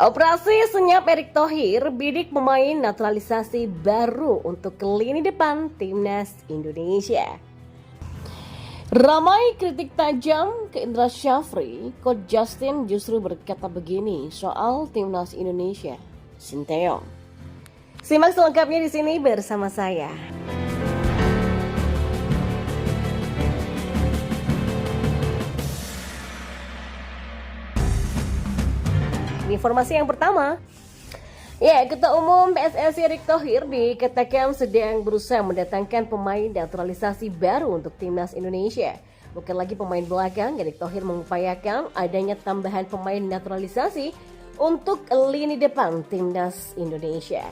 Operasi senyap Erick Thohir bidik pemain naturalisasi baru untuk ke lini depan Timnas Indonesia. Ramai kritik tajam ke Indra Syafri, Coach Justin justru berkata begini soal Timnas Indonesia, Sinteyong. Simak selengkapnya di sini bersama saya. Informasi yang pertama, Ketua Umum PSSI Erick Thohir dikatakan sedang berusaha mendatangkan pemain naturalisasi baru untuk Timnas Indonesia. Bukan lagi pemain belakang, Erick Thohir mengupayakan adanya tambahan pemain naturalisasi untuk lini depan Timnas Indonesia.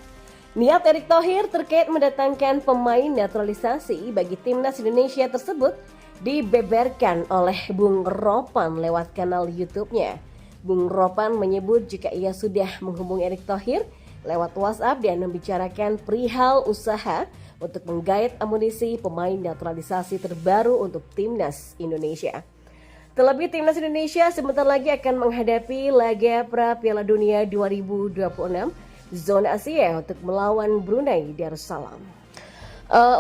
Niat Erick Thohir terkait mendatangkan pemain naturalisasi bagi Timnas Indonesia tersebut dibeberkan oleh Bung Ropan lewat kanal YouTube-nya. Bung Ropan menyebut jika ia sudah menghubungi Erick Thohir lewat WhatsApp dan membicarakan perihal usaha untuk menggait amunisi pemain naturalisasi terbaru untuk Timnas Indonesia. Terlebih Timnas Indonesia sebentar lagi akan menghadapi laga pra Piala Dunia 2026 zona Asia untuk melawan Brunei Darussalam.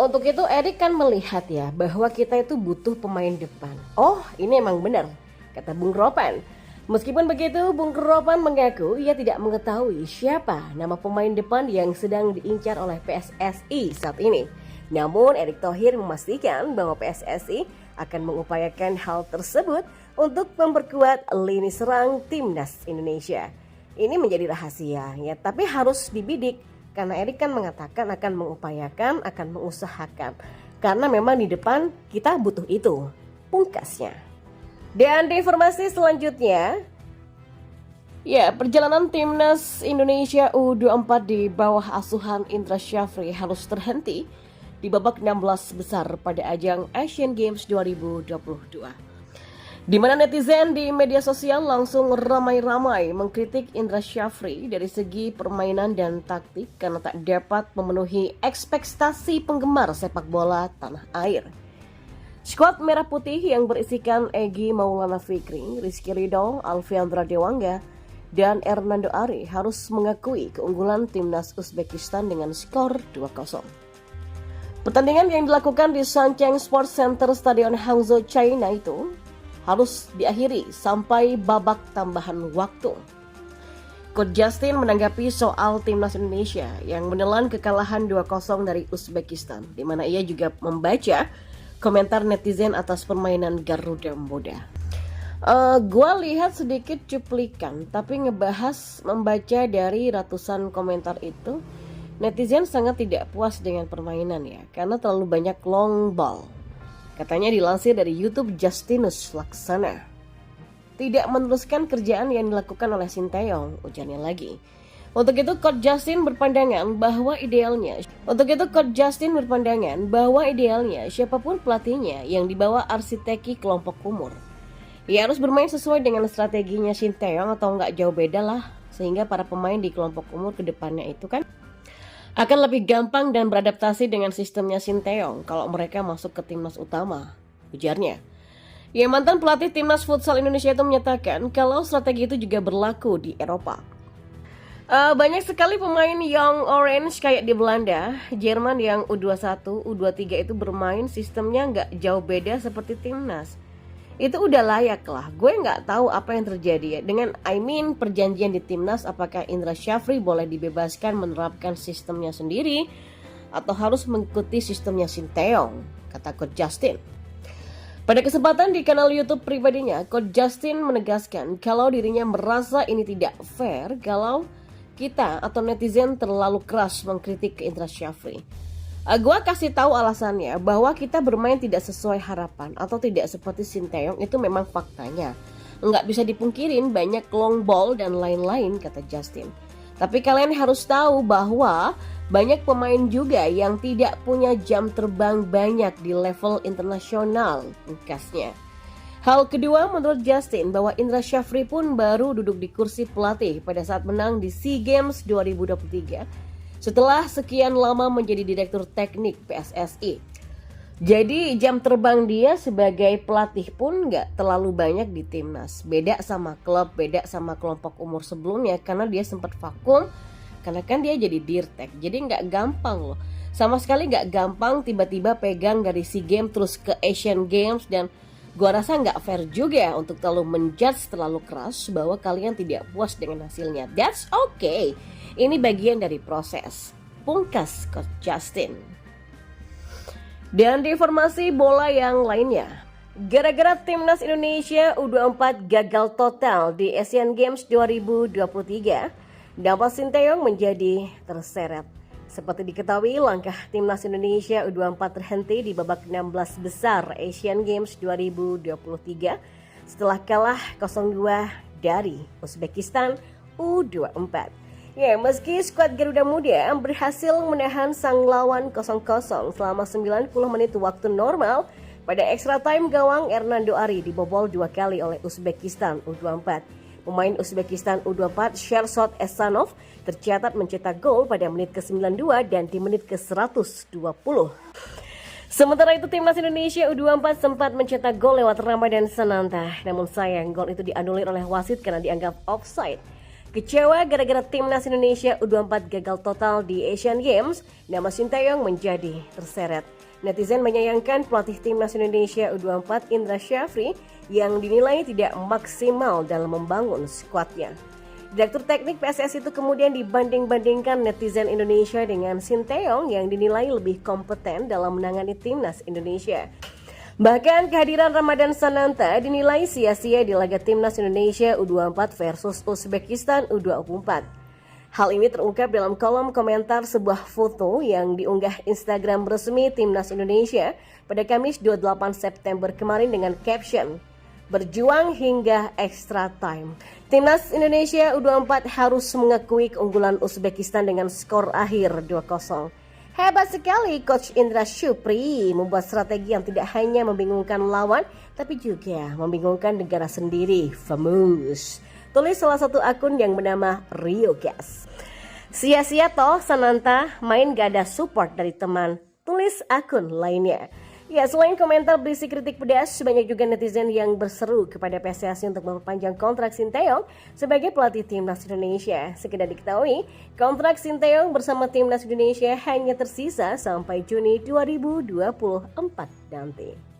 Untuk itu Erick kan melihat bahwa kita itu butuh pemain depan. Oh, ini emang benar, kata Bung Ropan. Meskipun begitu, Bung Ropan mengaku ia tidak mengetahui siapa nama pemain depan yang sedang diincar oleh PSSI saat ini. Namun Erick Thohir memastikan bahwa PSSI akan mengupayakan hal tersebut untuk memperkuat lini serang Timnas Indonesia. Ini menjadi rahasia tapi harus dibidik karena Erick kan mengatakan akan mengupayakan, akan mengusahakan. Karena memang di depan kita butuh itu, pungkasnya. Dan di informasi selanjutnya, perjalanan Timnas Indonesia U24 di bawah asuhan Indra Syafri harus terhenti di babak 16 besar pada ajang Asian Games 2022. Di mana netizen di media sosial langsung ramai-ramai mengkritik Indra Syafri dari segi permainan dan taktik karena tak dapat memenuhi ekspektasi penggemar sepak bola tanah air. Skuad Merah Putih yang berisikan Egy Maulana Fikri, Rizky Ridho, Alfiandra Dewangga, dan Hernando Ari harus mengakui keunggulan Timnas Uzbekistan dengan skor 2-0. Pertandingan yang dilakukan di Sancheng Sports Center Stadion Hangzhou, China itu harus diakhiri sampai babak tambahan waktu. Coach Justin menanggapi soal Timnas Indonesia yang menelan kekalahan 2-0 dari Uzbekistan, di mana ia juga membaca komentar netizen atas permainan Garuda Muda. Gua lihat sedikit cuplikan, tapi membaca dari ratusan komentar itu, netizen sangat tidak puas dengan permainan karena terlalu banyak long ball. Katanya dilansir dari YouTube Justinus Laksana. Tidak meneruskan kerjaan yang dilakukan oleh Sinteyong, ujarnya lagi. Untuk itu Coach Justin berpandangan bahwa idealnya siapapun pelatihnya yang dibawa arsiteki kelompok umur. Ia harus bermain sesuai dengan strateginya Sinteyong atau nggak jauh beda lah, sehingga para pemain di kelompok umur kedepannya itu kan akan lebih gampang dan beradaptasi dengan sistemnya Sinteyong kalau mereka masuk ke timnas utama, ujarnya. Mantan pelatih timnas futsal Indonesia itu menyatakan kalau strategi itu juga berlaku di Eropa. Banyak sekali pemain Young Orange kayak di Belanda, Jerman yang U21, U23 itu bermain sistemnya nggak jauh beda seperti timnas. Itu udah layak lah, gue nggak tahu apa yang terjadi dengan perjanjian di timnas, apakah Indra Syafri boleh dibebaskan menerapkan sistemnya sendiri atau harus mengikuti sistemnya Sinteyong, kata Coach Justin. Pada kesempatan di kanal YouTube pribadinya, Coach Justin menegaskan kalau dirinya merasa ini tidak fair kalau kita atau netizen terlalu keras mengkritik ke Indra Syafri. Gua kasih tahu alasannya bahwa kita bermain tidak sesuai harapan atau tidak seperti Sinteyong, itu memang faktanya. Nggak bisa dipungkirin banyak long ball dan lain-lain, kata Justin. Tapi kalian harus tahu bahwa banyak pemain juga yang tidak punya jam terbang banyak di level internasional, pungkasnya. Hal kedua menurut Justin bahwa Indra Syafri pun baru duduk di kursi pelatih pada saat menang di SEA Games 2023 setelah sekian lama menjadi direktur teknik PSSI. Jadi jam terbang dia sebagai pelatih pun nggak terlalu banyak di timnas. Beda sama klub, beda sama kelompok umur sebelumnya karena dia sempat vakum. Karena kan dia jadi dirtek, jadi nggak gampang loh. Sama sekali nggak gampang tiba-tiba pegang dari SEA Games terus ke Asian Games. Dan gua rasa nggak fair juga untuk terlalu menjudge terlalu keras bahwa kalian tidak puas dengan hasilnya. That's okay, ini bagian dari proses. Pungkas Coach Justin. Dan di informasi bola yang lainnya, gara-gara timnas Indonesia U24 gagal total di Asian Games 2023, David Sinteyong menjadi terseret. Seperti diketahui, langkah timnas Indonesia U24 terhenti di babak 16 besar Asian Games 2023 setelah kalah 0-2 dari Uzbekistan U24. Ya, meski skuad Garuda Muda berhasil menahan sang lawan 0-0 selama 90 menit waktu normal, pada extra time gawang Hernando Ari dibobol 2 kali oleh Uzbekistan U24. Pemain Uzbekistan U24 Sherzod Esanov tercatat mencetak gol pada menit ke-92 dan di menit ke-120. Sementara itu timnas Indonesia U24 sempat mencetak gol lewat Ramadan Sananta, namun sayang gol itu dianulir oleh wasit karena dianggap offside. Kecewa gara-gara timnas Indonesia U24 gagal total di Asian Games, nama Sinteyong menjadi terseret. Netizen menyayangkan pelatih timnas Indonesia U24 Indra Syafri yang dinilai tidak maksimal dalam membangun skuadnya. Direktur teknik PSSI itu kemudian dibanding-bandingkan netizen Indonesia dengan Sinteyong yang dinilai lebih kompeten dalam menangani timnas Indonesia. Bahkan kehadiran Ramadan Sananta dinilai sia-sia di laga timnas Indonesia U24 versus Uzbekistan U24. Hal ini terungkap dalam kolom komentar sebuah foto yang diunggah Instagram resmi timnas Indonesia pada Kamis 28 September kemarin dengan caption, "Berjuang hingga extra time." Timnas Indonesia U24 harus mengakui keunggulan Uzbekistan dengan skor akhir 2-0. Hebat sekali Coach Indra Syafri membuat strategi yang tidak hanya membingungkan lawan, tapi juga membingungkan negara sendiri. Famous. Tulis salah satu akun yang bernama RioGas. Sia-sia toh Sananta main gak ada support dari teman. Tulis akun lainnya. Ya, selain komentar berisi kritik pedas, banyak juga netizen yang berseru kepada PSSI untuk memperpanjang kontrak Sinteyong sebagai pelatih timnas Indonesia. Sekedar diketahui, kontrak Sinteyong bersama timnas Indonesia hanya tersisa sampai Juni 2024 nanti.